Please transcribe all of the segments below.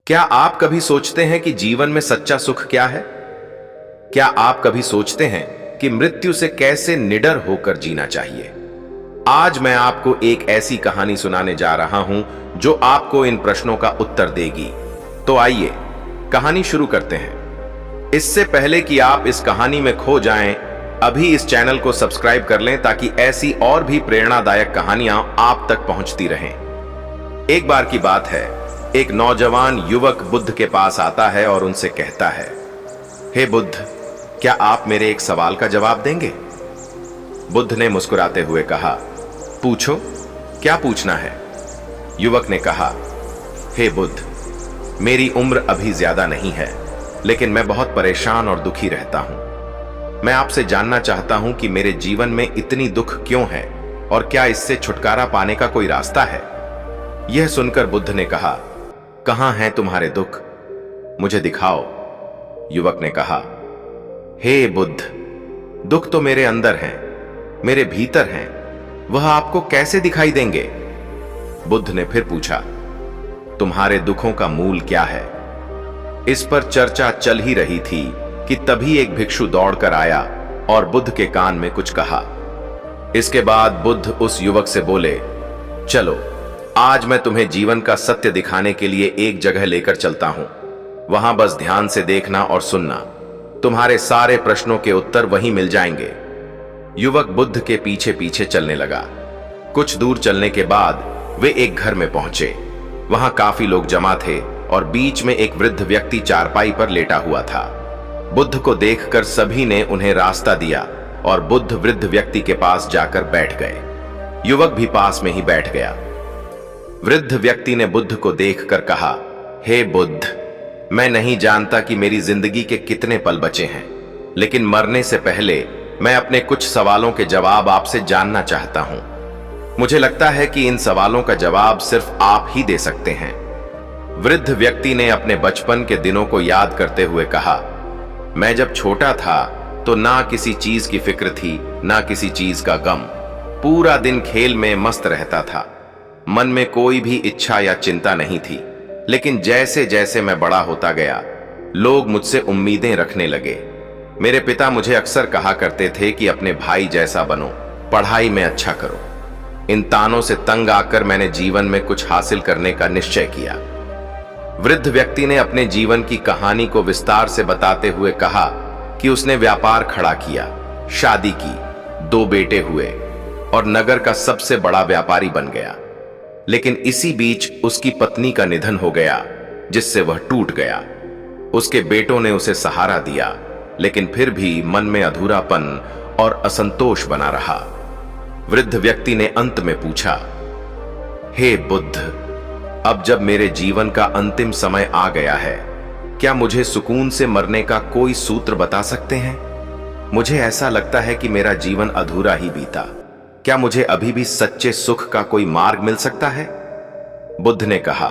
क्या आप कभी सोचते हैं कि जीवन में सच्चा सुख क्या है? क्या आप कभी सोचते हैं कि मृत्यु से कैसे निडर होकर जीना चाहिए? आज मैं आपको एक ऐसी कहानी सुनाने जा रहा हूं जो आपको इन प्रश्नों का उत्तर देगी। तो आइए कहानी शुरू करते हैं। इससे पहले कि आप इस कहानी में खो जाएं, अभी इस चैनल को सब्सक्राइब कर लें ताकि ऐसी और भी प्रेरणादायक कहानियां आप तक पहुंचती रहें। एक बार की बात है, एक नौजवान युवक बुद्ध के पास आता है और उनसे कहता है, हे बुद्ध, क्या आप मेरे एक सवाल का जवाब देंगे? बुद्ध ने मुस्कुराते हुए कहा, पूछो, क्या पूछना है? युवक ने कहा, हे बुद्ध, मेरी उम्र अभी ज्यादा नहीं है, लेकिन मैं बहुत परेशान और दुखी रहता हूं। मैं आपसे जानना चाहता हूं कि मेरे जीवन में इतनी दुख क्यों है और क्या इससे छुटकारा पाने का कोई रास्ता है? यह सुनकर बुद्ध ने कहा, कहां हैं तुम्हारे दुख? मुझे दिखाओ। युवक ने कहा, हे बुद्ध, दुख तो मेरे अंदर हैं, मेरे भीतर हैं, वह आपको कैसे दिखाई देंगे? बुद्ध ने फिर पूछा, तुम्हारे दुखों का मूल क्या है? इस पर चर्चा चल ही रही थी कि तभी एक भिक्षु दौड़कर आया और बुद्ध के कान में कुछ कहा। इसके बाद बुद्ध उस युवक से बोले, चलो, आज मैं तुम्हें जीवन का सत्य दिखाने के लिए एक जगह लेकर चलता हूं। वहां बस ध्यान से देखना और सुनना, तुम्हारे सारे प्रश्नों के उत्तर वहीं मिल जाएंगे। युवक बुद्ध के पीछे पीछे चलने लगा। कुछ दूर चलने के बाद वे एक घर में पहुंचे। वहां काफी लोग जमा थे और बीच में एक वृद्ध व्यक्ति चारपाई पर लेटा हुआ था। बुद्ध को देखकर सभी ने उन्हें रास्ता दिया और बुद्ध वृद्ध व्यक्ति के पास जाकर बैठ गए। युवक भी पास में ही बैठ गया। वृद्ध व्यक्ति ने बुद्ध को देखकर कहा, हे बुद्ध, मैं नहीं जानता कि मेरी जिंदगी के कितने पल बचे हैं, लेकिन मरने से पहले मैं अपने कुछ सवालों के जवाब आपसे जानना चाहता हूं। मुझे लगता है कि इन सवालों का जवाब सिर्फ आप ही दे सकते हैं। वृद्ध व्यक्ति ने अपने बचपन के दिनों को याद करते हुए कहा, मैं जब छोटा था तो ना किसी चीज की फिक्र थी, ना किसी चीज का गम। पूरा दिन खेल में मस्त रहता था। मन में कोई भी इच्छा या चिंता नहीं थी। लेकिन जैसे जैसे मैं बड़ा होता गया, लोग मुझसे उम्मीदें रखने लगे। मेरे पिता मुझे अक्सर कहा करते थे कि अपने भाई जैसा बनो, पढ़ाई में अच्छा करो। इन तानों से तंग आकर मैंने जीवन में कुछ हासिल करने का निश्चय किया। वृद्ध व्यक्ति ने अपने जीवन की कहानी को विस्तार से बताते हुए कहा कि उसने व्यापार खड़ा किया, शादी की, 2 बेटे हुए और नगर का सबसे बड़ा व्यापारी बन गया। लेकिन इसी बीच उसकी पत्नी का निधन हो गया, जिससे वह टूट गया। उसके बेटों ने उसे सहारा दिया, लेकिन फिर भी मन में अधूरापन और असंतोष बना रहा। वृद्ध व्यक्ति ने अंत में पूछा, हे बुद्ध, अब जब मेरे जीवन का अंतिम समय आ गया है, क्या मुझे सुकून से मरने का कोई सूत्र बता सकते हैं? मुझे ऐसा लगता है कि मेरा जीवन अधूरा ही बीता। क्या मुझे अभी भी सच्चे सुख का कोई मार्ग मिल सकता है? बुद्ध ने कहा,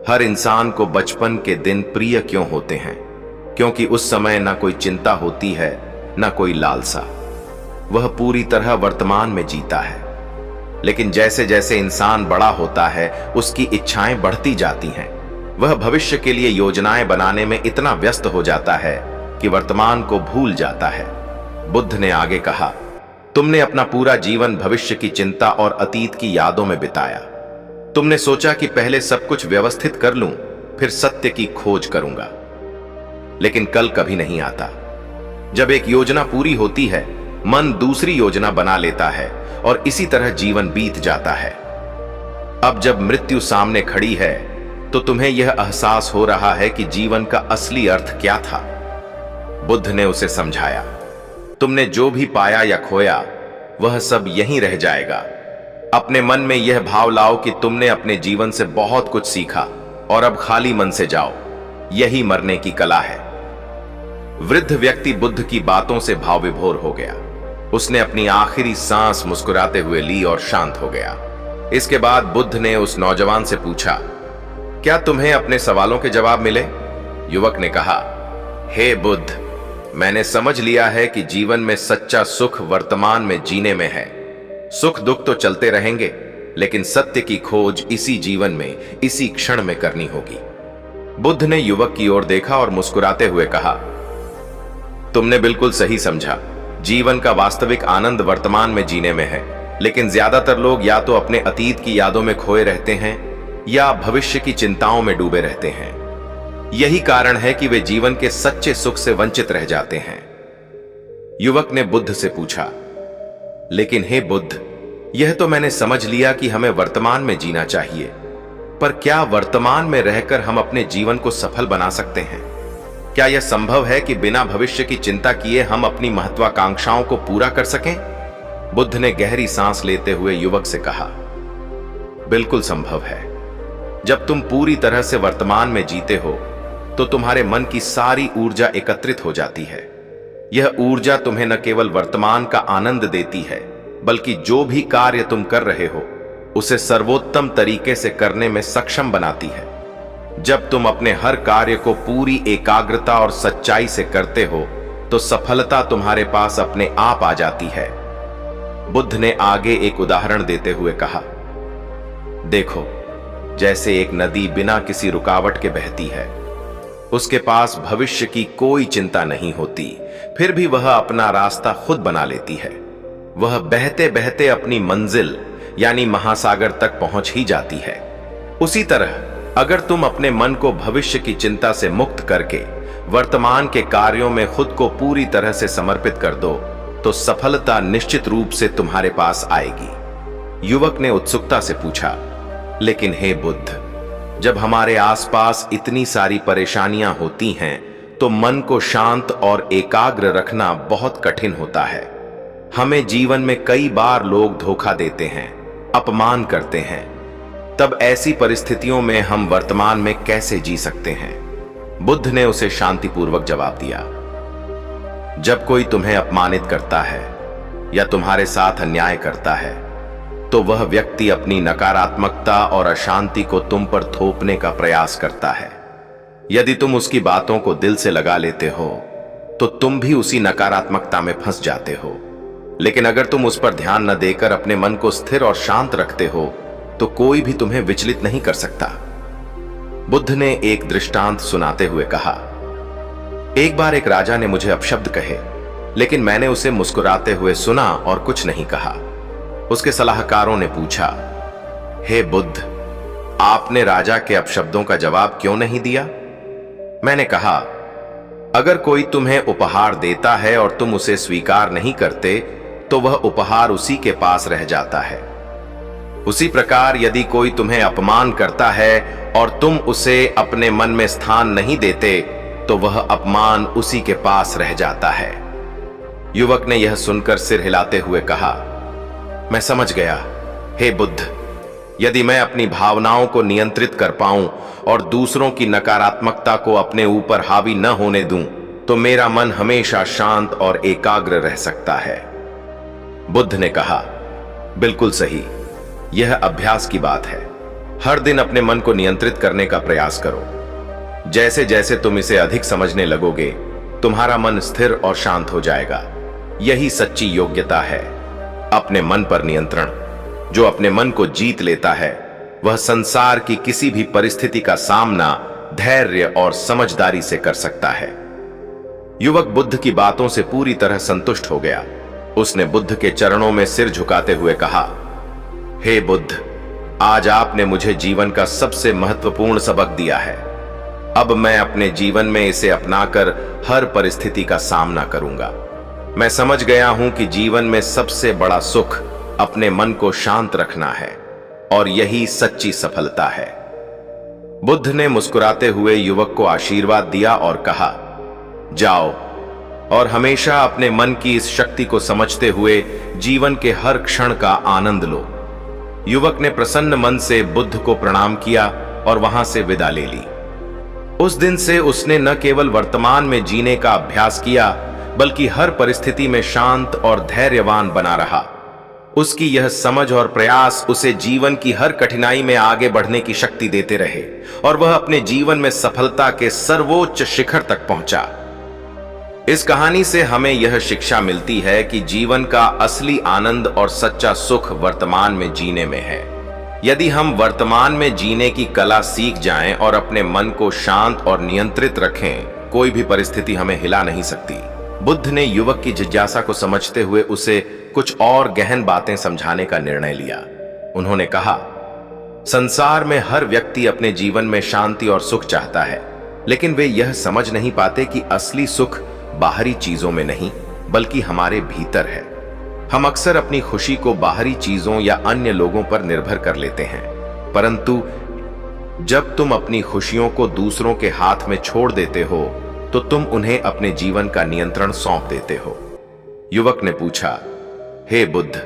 हर इंसान को बचपन के दिन प्रिय क्यों होते हैं? क्योंकि उस समय ना कोई चिंता होती है, ना कोई लालसा। वह पूरी तरह वर्तमान में जीता है। लेकिन जैसे जैसे इंसान बड़ा होता है, उसकी इच्छाएं बढ़ती जाती हैं। वह भविष्य के लिए योजनाएं बनाने में इतना व्यस्त हो जाता है कि वर्तमान को भूल जाता है। बुद्ध ने आगे कहा, तुमने अपना पूरा जीवन भविष्य की चिंता और अतीत की यादों में बिताया। तुमने सोचा कि पहले सब कुछ व्यवस्थित कर लूं, फिर सत्य की खोज करूंगा। लेकिन कल कभी नहीं आता। जब एक योजना पूरी होती है, मन दूसरी योजना बना लेता है और इसी तरह जीवन बीत जाता है। अब जब मृत्यु सामने खड़ी है, तो तुम्हें यह एहसास हो रहा है कि जीवन का असली अर्थ क्या था। बुद्ध ने उसे समझाया, तुमने जो भी पाया या खोया, वह सब यहीं रह जाएगा। अपने मन में यह भाव लाओ कि तुमने अपने जीवन से बहुत कुछ सीखा और अब खाली मन से जाओ। यही मरने की कला है। वृद्ध व्यक्ति बुद्ध की बातों से भाव विभोर हो गया। उसने अपनी आखिरी सांस मुस्कुराते हुए ली और शांत हो गया। इसके बाद बुद्ध ने उस नौजवान से पूछा, क्या तुम्हें अपने सवालों के जवाब मिले? युवक ने कहा, हे बुद्ध, मैंने समझ लिया है कि जीवन में सच्चा सुख वर्तमान में जीने में है। सुख दुख तो चलते रहेंगे, लेकिन सत्य की खोज इसी जीवन में, इसी क्षण में करनी होगी। बुद्ध ने युवक की ओर देखा और मुस्कुराते हुए कहा, तुमने बिल्कुल सही समझा। जीवन का वास्तविक आनंद वर्तमान में जीने में है, लेकिन ज्यादातर लोग या तो अपने अतीत की यादों में खोए रहते हैं या भविष्य की चिंताओं में डूबे रहते हैं। यही कारण है कि वे जीवन के सच्चे सुख से वंचित रह जाते हैं। युवक ने बुद्ध से पूछा, लेकिन हे बुद्ध, यह तो मैंने समझ लिया कि हमें वर्तमान में जीना चाहिए, पर क्या वर्तमान में रहकर हम अपने जीवन को सफल बना सकते हैं? क्या यह संभव है कि बिना भविष्य की चिंता किए हम अपनी महत्वाकांक्षाओं को पूरा कर सकें? बुद्ध ने गहरी सांस लेते हुए युवक से कहा, बिल्कुल संभव है। जब तुम पूरी तरह से वर्तमान में जीते हो तो तुम्हारे मन की सारी ऊर्जा एकत्रित हो जाती है। यह ऊर्जा तुम्हें न केवल वर्तमान का आनंद देती है, बल्कि जो भी कार्य तुम कर रहे हो उसे सर्वोत्तम तरीके से करने में सक्षम बनाती है। जब तुम अपने हर कार्य को पूरी एकाग्रता और सच्चाई से करते हो तो सफलता तुम्हारे पास अपने आप आ जाती है। बुद्ध ने आगे एक उदाहरण देते हुए कहा, देखो, जैसे एक नदी बिना किसी रुकावट के बहती है, उसके पास भविष्य की कोई चिंता नहीं होती, फिर भी वह अपना रास्ता खुद बना लेती है। वह बहते बहते अपनी मंजिल यानी महासागर तक पहुंच ही जाती है। उसी तरह अगर तुम अपने मन को भविष्य की चिंता से मुक्त करके वर्तमान के कार्यों में खुद को पूरी तरह से समर्पित कर दो तो सफलता निश्चित रूप से तुम्हारे पास आएगी। युवक ने उत्सुकता से पूछा, लेकिन हे बुद्ध, जब हमारे आसपास इतनी सारी परेशानियां होती हैं तो मन को शांत और एकाग्र रखना बहुत कठिन होता है। हमें जीवन में कई बार लोग धोखा देते हैं, अपमान करते हैं। तब ऐसी परिस्थितियों में हम वर्तमान में कैसे जी सकते हैं? बुद्ध ने उसे शांतिपूर्वक जवाब दिया, जब कोई तुम्हें अपमानित करता है या तुम्हारे साथ अन्याय करता है तो वह व्यक्ति अपनी नकारात्मकता और अशांति को तुम पर थोपने का प्रयास करता है। यदि तुम उसकी बातों को दिल से लगा लेते हो तो तुम भी उसी नकारात्मकता में फंस जाते हो। लेकिन अगर तुम उस पर ध्यान न देकर अपने मन को स्थिर और शांत रखते हो तो कोई भी तुम्हें विचलित नहीं कर सकता। बुद्ध ने एक दृष्टांत सुनाते हुए कहा, एक बार एक राजा ने मुझे अपशब्द कहे, लेकिन मैंने उसे मुस्कुराते हुए सुना और कुछ नहीं कहा। उसके सलाहकारों ने पूछा, हे बुद्ध, आपने राजा के अपशब्दों का जवाब क्यों नहीं दिया? मैंने कहा, अगर कोई तुम्हें उपहार देता है और तुम उसे स्वीकार नहीं करते तो वह उपहार उसी के पास रह जाता है। उसी प्रकार यदि कोई तुम्हें अपमान करता है और तुम उसे अपने मन में स्थान नहीं देते तो वह अपमान उसी के पास रह जाता है। युवक ने यह सुनकर सिर हिलाते हुए कहा, मैं समझ गया। हे बुद्ध, यदि मैं अपनी भावनाओं को नियंत्रित कर पाऊं और दूसरों की नकारात्मकता को अपने ऊपर हावी न होने दूं तो मेरा मन हमेशा शांत और एकाग्र रह सकता है। बुद्ध ने कहा, बिल्कुल सही, यह अभ्यास की बात है। हर दिन अपने मन को नियंत्रित करने का प्रयास करो। जैसे जैसे तुम इसे अधिक समझने लगोगे तुम्हारा मन स्थिर और शांत हो जाएगा। यही सच्ची योग्यता है, अपने मन पर नियंत्रण। जो अपने मन को जीत लेता है वह संसार की किसी भी परिस्थिति का सामना धैर्य और समझदारी से कर सकता है। युवक बुद्ध की बातों से पूरी तरह संतुष्ट हो गया। उसने बुद्ध के चरणों में सिर झुकाते हुए कहा, हे बुद्ध, आज आपने मुझे जीवन का सबसे महत्वपूर्ण सबक दिया है। अब मैं अपने जीवन में इसे अपनाकर हर परिस्थिति का सामना करूंगा। मैं समझ गया हूं कि जीवन में सबसे बड़ा सुख अपने मन को शांत रखना है और यही सच्ची सफलता है। बुद्ध ने मुस्कुराते हुए युवक को आशीर्वाद दिया और कहा, जाओ और हमेशा अपने मन की इस शक्ति को समझते हुए जीवन के हर क्षण का आनंद लो। युवक ने प्रसन्न मन से बुद्ध को प्रणाम किया और वहां से विदा ले ली। उस दिन से उसने न केवल वर्तमान में जीने का अभ्यास किया बल्कि हर परिस्थिति में शांत और धैर्यवान बना रहा। उसकी यह समझ और प्रयास उसे जीवन की हर कठिनाई में आगे बढ़ने की शक्ति देते रहे और वह अपने जीवन में सफलता के सर्वोच्च शिखर तक पहुंचा। इस कहानी से हमें यह शिक्षा मिलती है कि जीवन का असली आनंद और सच्चा सुख वर्तमान में जीने में है। यदि हम वर्तमान में जीने की कला सीख जाएं और अपने मन को शांत और नियंत्रित रखें, कोई भी परिस्थिति हमें हिला नहीं सकती। बुद्ध ने युवक की जिज्ञासा को समझते हुए उसे कुछ और गहन बातें समझाने का निर्णय लिया। उन्होंने कहा, संसार में हर व्यक्ति अपने जीवन में शांति और सुख चाहता है, लेकिन वे यह समझ नहीं पाते कि असली सुख बाहरी चीजों में नहीं बल्कि हमारे भीतर है। हम अक्सर अपनी खुशी को बाहरी चीजों या अन्य लोगों पर निर्भर कर लेते हैं, परंतु जब तुम अपनी खुशियों को दूसरों के हाथ में छोड़ देते हो तो तुम उन्हें अपने जीवन का नियंत्रण सौंप देते हो। युवक ने पूछा, हे बुद्ध,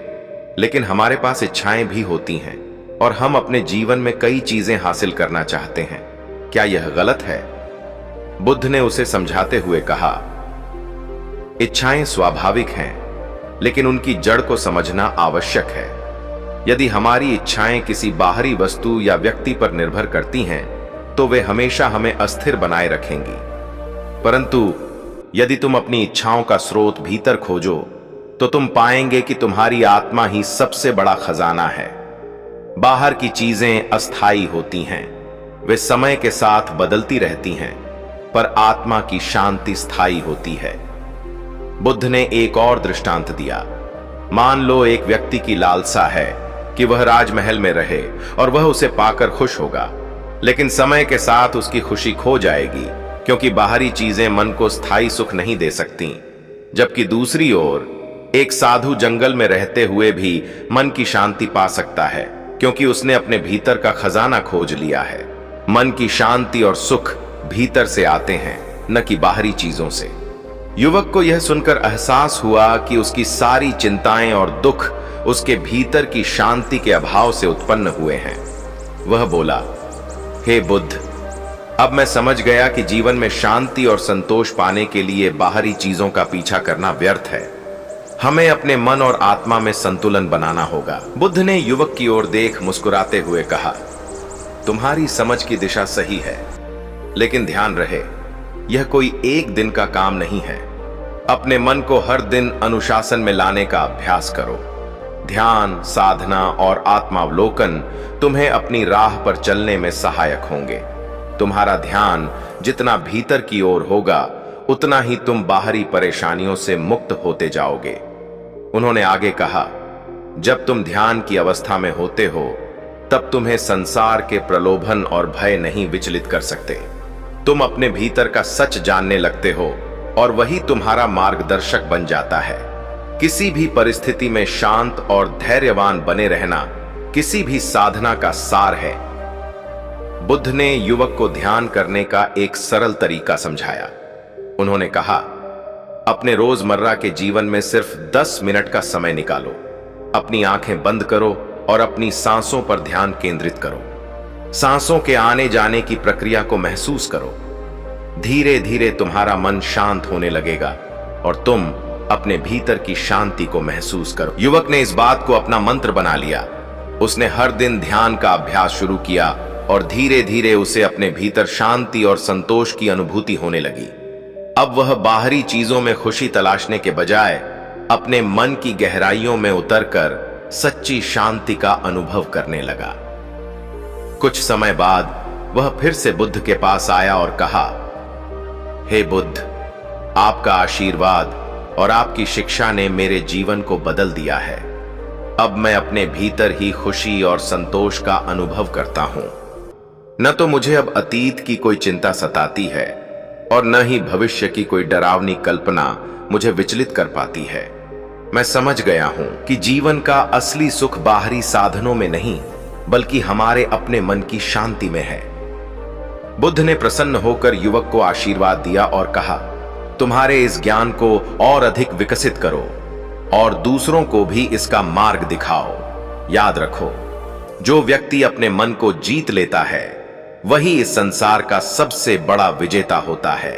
लेकिन हमारे पास इच्छाएं भी होती हैं और हम अपने जीवन में कई चीजें हासिल करना चाहते हैं, क्या यह गलत है? बुद्ध ने उसे समझाते हुए कहा, इच्छाएं स्वाभाविक हैं, लेकिन उनकी जड़ को समझना आवश्यक है। यदि हमारी इच्छाएं किसी बाहरी वस्तु या व्यक्ति पर निर्भर करती हैं, तो वे हमेशा हमें अस्थिर बनाए रखेंगी। परंतु यदि तुम अपनी इच्छाओं का स्रोत भीतर खोजो, तो तुम पाएंगे कि तुम्हारी आत्मा ही सबसे बड़ा खजाना है। बाहर की चीजें अस्थायी होती हैं, वे समय के साथ बदलती रहती हैं, पर आत्मा की शांति स्थायी होती है। बुद्ध ने एक और दृष्टांत दिया। मान लो एक व्यक्ति की लालसा है कि वह राजमहल में रहे और वह उसे पाकर खुश होगा, लेकिन समय के साथ उसकी खुशी खो जाएगी, क्योंकि बाहरी चीजें मन को स्थायी सुख नहीं दे सकती। जबकि दूसरी ओर एक साधु जंगल में रहते हुए भी मन की शांति पा सकता है, क्योंकि उसने अपने भीतर का खजाना खोज लिया है। मन की शांति और सुख भीतर से आते हैं, न कि बाहरी चीजों से। युवक को यह सुनकर एहसास हुआ कि उसकी सारी चिंताएं और दुख उसके भीतर की शांति के अभाव से उत्पन्न हुए हैं। वह बोला, हे बुद्ध, अब मैं समझ गया कि जीवन में शांति और संतोष पाने के लिए बाहरी चीजों का पीछा करना व्यर्थ है। हमें अपने मन और आत्मा में संतुलन बनाना होगा। बुद्ध ने युवक की ओर देख मुस्कुराते हुए कहा, तुम्हारी समझ की दिशा सही है, लेकिन ध्यान रहे, यह कोई एक दिन का काम नहीं है। अपने मन को हर दिन अनुशासन में लाने का अभ्यास करो। ध्यान, साधना और आत्मावलोकन तुम्हें अपनी राह पर चलने में सहायक होंगे। तुम्हारा ध्यान जितना भीतर की ओर होगा, उतना ही तुम बाहरी परेशानियों से मुक्त होते जाओगे। उन्होंने आगे कहा, जब तुम ध्यान की अवस्था में होते हो, तब तुम्हें संसार के प्रलोभन और भय नहीं विचलित कर सकते। तुम अपने भीतर का सच जानने लगते हो और वही तुम्हारा मार्गदर्शक बन जाता है। किसी भी परिस्थिति में शांत और धैर्यवान बने रहना किसी भी साधना का सार है। बुद्ध ने युवक को ध्यान करने का एक सरल तरीका समझाया। उन्होंने कहा, अपने रोजमर्रा के जीवन में सिर्फ 10 मिनट का समय निकालो। अपनी आंखें बंद करो और अपनी सांसों पर ध्यान केंद्रित करो। सांसों के आने जाने की प्रक्रिया को महसूस करो। धीरे धीरे तुम्हारा मन शांत होने लगेगा और तुम अपने भीतर की शांति को महसूस करो। युवक ने इस बात को अपना मंत्र बना लिया। उसने हर दिन ध्यान का अभ्यास शुरू किया और धीरे धीरे उसे अपने भीतर शांति और संतोष की अनुभूति होने लगी। अब वह बाहरी चीजों में खुशी तलाशने के बजाय अपने मन की गहराइयों में उतरकर सच्ची शांति का अनुभव करने लगा। कुछ समय बाद वह फिर से बुद्ध के पास आया और कहा, हे बुद्ध, आपका आशीर्वाद और आपकी शिक्षा ने मेरे जीवन को बदल दिया है। अब मैं अपने भीतर ही खुशी और संतोष का अनुभव करता हूं। न तो मुझे अब अतीत की कोई चिंता सताती है और न ही भविष्य की कोई डरावनी कल्पना मुझे विचलित कर पाती है। मैं समझ गया हूं कि जीवन का असली सुख बाहरी साधनों में नहीं, बल्कि हमारे अपने मन की शांति में है। बुद्ध ने प्रसन्न होकर युवक को आशीर्वाद दिया और कहा, तुम्हारे इस ज्ञान को और अधिक विकसित करो और दूसरों को भी इसका मार्ग दिखाओ। याद रखो, जो व्यक्ति अपने मन को जीत लेता है, वही इस संसार का सबसे बड़ा विजेता होता है।